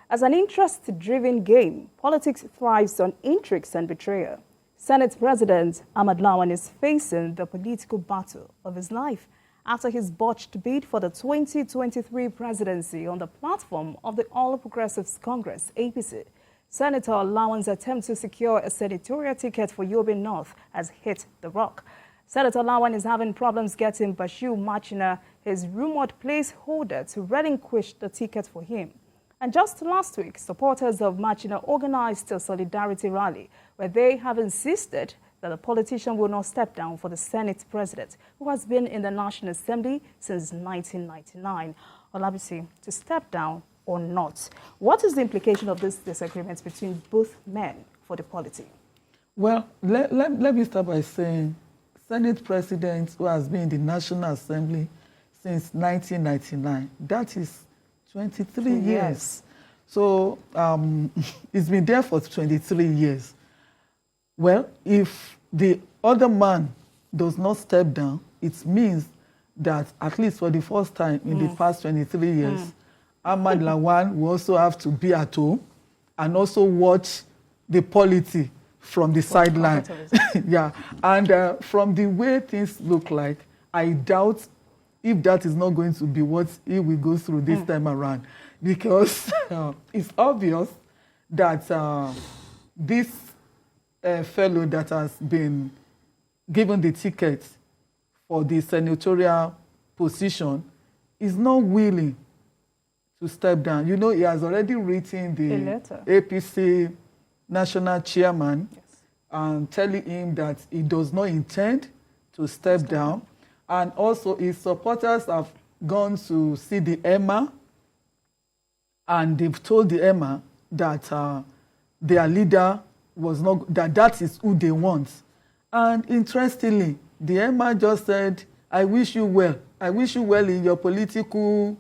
As an interest-driven game, politics thrives on intrigues and betrayal. Senate President Ahmad Lawan is facing the political battle of his life after his botched bid for the 2023 presidency on the platform of the All Progressives Congress, APC. Senator Lawan's attempt to secure a senatorial ticket for Yobe North has hit the rock. Senator Lawan is having problems getting Bashir Machina, his rumored placeholder, to relinquish the ticket for him. And just last week, supporters of Machina organized a solidarity rally where they have insisted that the politician will not step down for the Senate president, who has been in the National Assembly since 1999. Olabisi, to step down or not. What is the implication of this disagreement between both men for the polity? Well, let me start by saying Senate president who has been in the National Assembly since 1999, that is 23 years. So it's been there for 23 years. Well, if the other man does not step down, it means that at least for the first time in the past 23 years, Ahmad Lawan will also have to be at home and also watch the polity from the sideline. Yeah, and from the way things look like, I doubt if that is not going to be what he will go through this time around, because it's obvious that this fellow that has been given the ticket for the senatorial position is not willing to step down. You know, he has already written the APC national chairman and telling him that he does not intend to step down. And also his supporters have gone to see the Emma, and they've told the Emma that their leader was not, that is who they want. And interestingly, the Emma just said, I wish you well. I wish you well in your political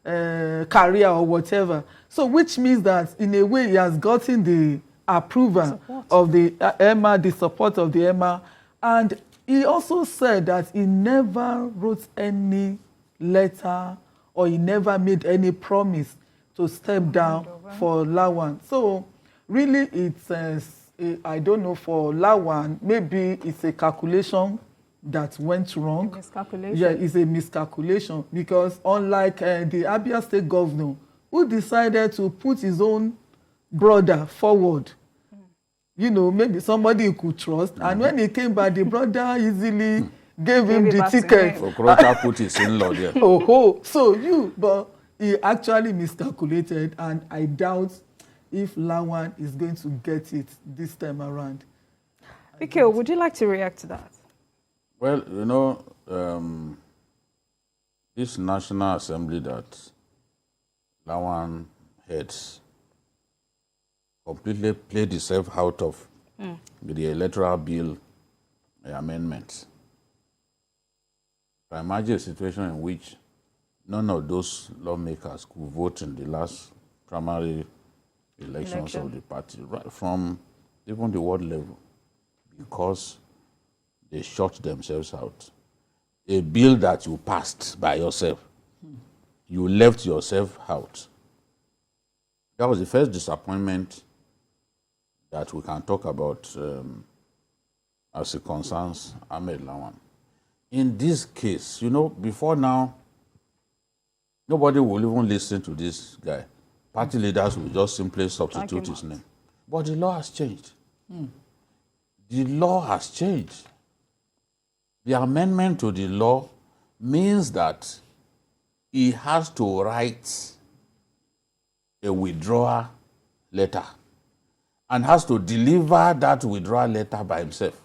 career or whatever. So which means that in a way he has gotten the approval of the Emma, the support of the Emma. And he also said that he never wrote any letter or he never made any promise to step down for Lawan. So really it's, I don't know, for Lawan, maybe it's a calculation that went wrong. Miscalculation. Yeah, it's a miscalculation because unlike the Abia State governor, who decided to put his own brother forward, you know, maybe somebody he could trust, and when he came back, the brother easily gave him the ticket. Okrocha put his in-law there. But he actually miscalculated, and I doubt if Lawan is going to get it this time around. Mikhail, would you like to react to that? Well, you know, this National Assembly that Lawan heads completely played itself out of the electoral bill amendments. I imagine a situation in which none of those lawmakers could vote in the last primary elections of the party, right from even the world level, because they shut themselves out. A bill that you passed by yourself, you left yourself out. That was the first disappointment that we can talk about as it concerns Ahmad Lawan. In this case, you know, before now, nobody will even listen to this guy. Party leaders will just simply substitute his name. But the law has changed. The law has changed. The amendment to the law means that he has to write a withdrawal letter and has to deliver that withdrawal letter by himself.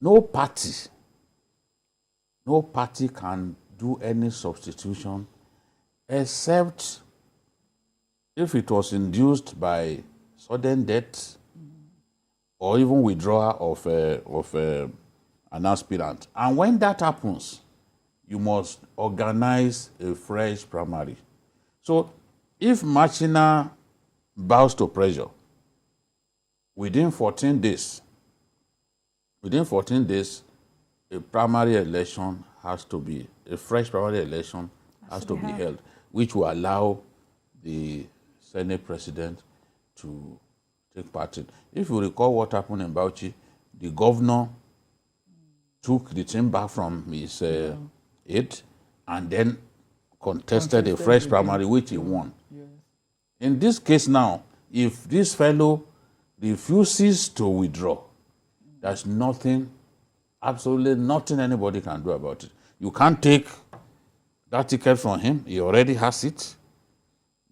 No party can do any substitution except if it was induced by sudden death or even withdrawal of an aspirant. And when that happens, you must organize a fresh primary. So if Machina bows to pressure, within 14 days, a primary election has to be, a fresh primary election has to be held, which will allow the Senate president to take part in. If you recall what happened in Bauchi, the governor took the thing back from his aide and then contested a fresh primary, which he won. Yes. In this case now, if this fellow refuses to withdraw, there's nothing, absolutely nothing anybody can do about it. You can't take that ticket from him. He already has it.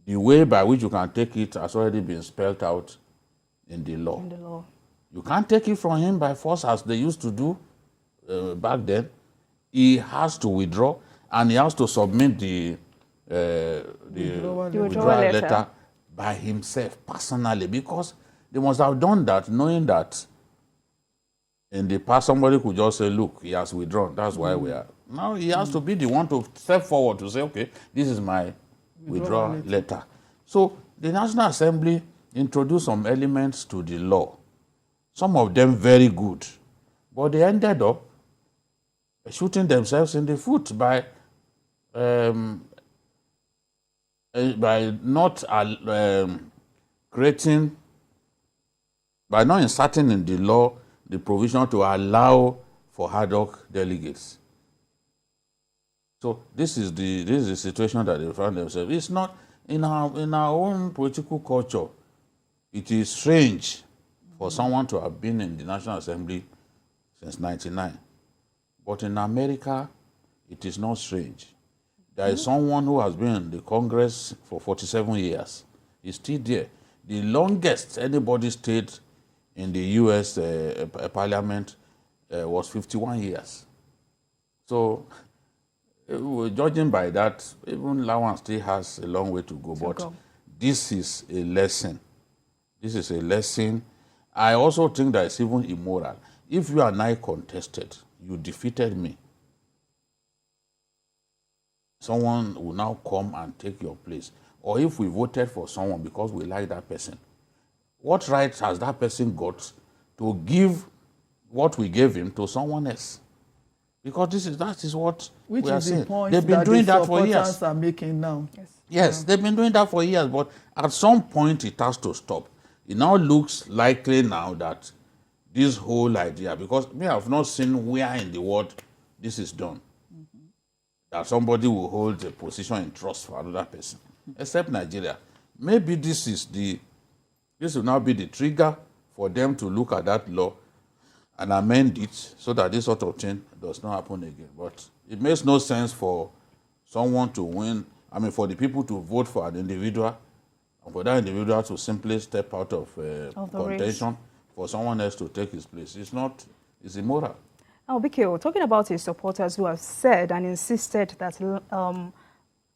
The way by which you can take it has already been spelled out in the law. You can't take it from him by force as they used to do back then. He has to withdraw, and he has to submit the withdrawal letter by himself, personally, because they must have done that knowing that in the past somebody could just say, look, he has withdrawn, that's why we are. Now he has to be the one to step forward to say, okay, this is my withdrawal letter. So the National Assembly introduced some elements to the law, some of them very good, but they ended up shooting themselves in the foot by not by not inserting in the law the provision to allow for ad hoc delegates. So this is the situation that they found themselves. It's not in our own political culture. It is strange for someone to have been in the National Assembly since '99, but in America, it is not strange. There is someone who has been in the Congress for 47 years. He's still there. The longest anybody stayed in the U.S. Parliament was 51 years. So, judging by that, even Lawan still has a long way to go. This is a lesson. This is a lesson. I also think that it's even immoral. If you and I contested, you defeated me, someone will now come and take your place. Or if we voted for someone because we like that person, what right has that person got to give what we gave him to someone else? Because that is what we are saying. They've been doing that for years. Are making now. Yes, they've been doing that for years, but at some point it has to stop. It now looks likely now that this whole idea, because me, I've not seen where in the world this is done, that somebody will hold a position in trust for another person, except Nigeria. Maybe this will now be the trigger for them to look at that law and amend it so that this sort of thing does not happen again. But it makes no sense for someone to win, for the people to vote for an individual, and for that individual to simply step out of contention for someone else to take his place. It's immoral. Now, Bikio, talking about his supporters who have said and insisted that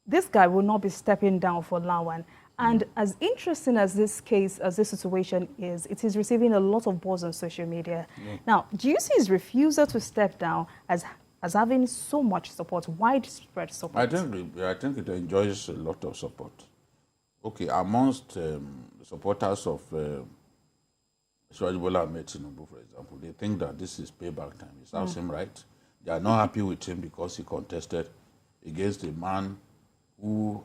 this guy will not be stepping down for Lawan. And as interesting as this case, as this situation is, it is receiving a lot of buzz on social media. Now, do you see his refusal to step down as having so much support, widespread support? I think it enjoys a lot of support. Okay, amongst the supporters of Bola Ahmed Tinubu, for example, they think that this is payback time. It sounds him right. They are not happy with him because he contested against a man who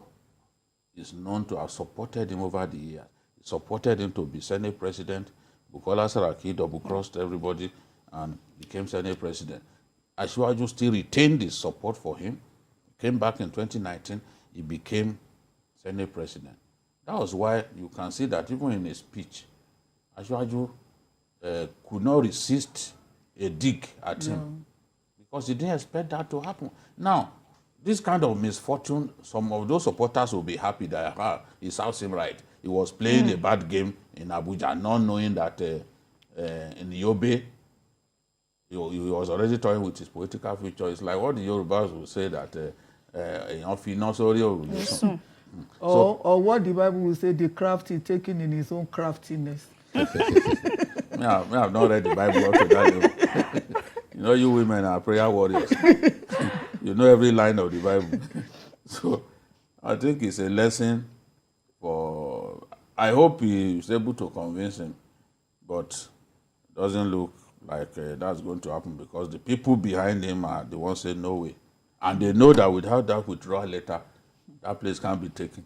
is known to have supported him over the years. He supported him to be Senate president. Bukola Saraki double-crossed everybody and became Senate president. Asiwaju still retained his support for him. He came back in 2019. He became Senate president. That was why you can see that even in his speech, Asiwaju could not resist a dig at him because he didn't expect that to happen. Now, this kind of misfortune, some of those supporters will be happy that he sounds him right. He was playing a bad game in Abuja, not knowing that in Yobe, he was already toying with his political future. It's like what the Yorubas will say that or what the Bible will say, the crafty taken in his own craftiness. I've not read the Bible up to that level. You know, you women are prayer warriors. You know every line of the Bible. So I think it's a lesson for... I hope he is able to convince him, but it doesn't look like that's going to happen because the people behind him are the ones saying no way. And they know that without that withdrawal letter, That place can't be taken.